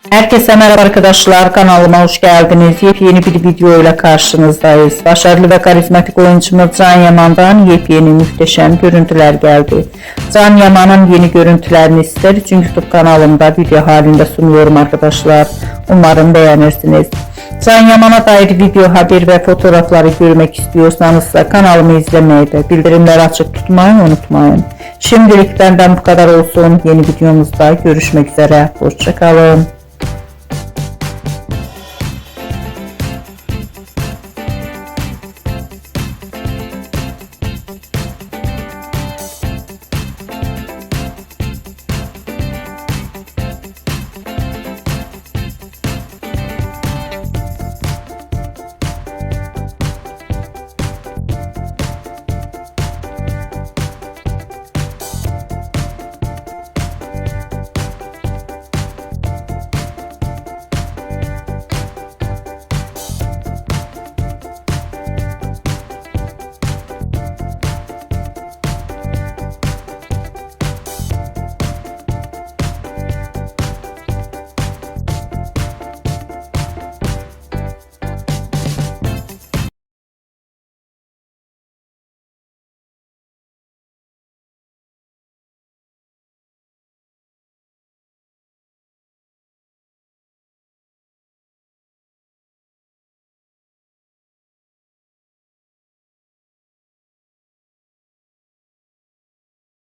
Herkese merhaba arkadaşlar, kanalıma hoş geldiniz. Yepyeni bir video ile karşınızdayız. Başarılı ve karizmatik oyuncumuz Can Yaman'dan yepyeni muhteşem görüntüler geldi. Can Yaman'ın yeni görüntülerini sizler için YouTube kanalımda video halinde sunuyorum arkadaşlar. Umarım beğenirsiniz. Can Yaman'a dair video, haber ve fotoğrafları görmek istiyorsanız da kanalımı izlemeyi de bildirimleri açık tutmayı unutmayın. Şimdilik benden bu kadar olsun. Yeni videomuzda görüşmek üzere. Hoşça kalın.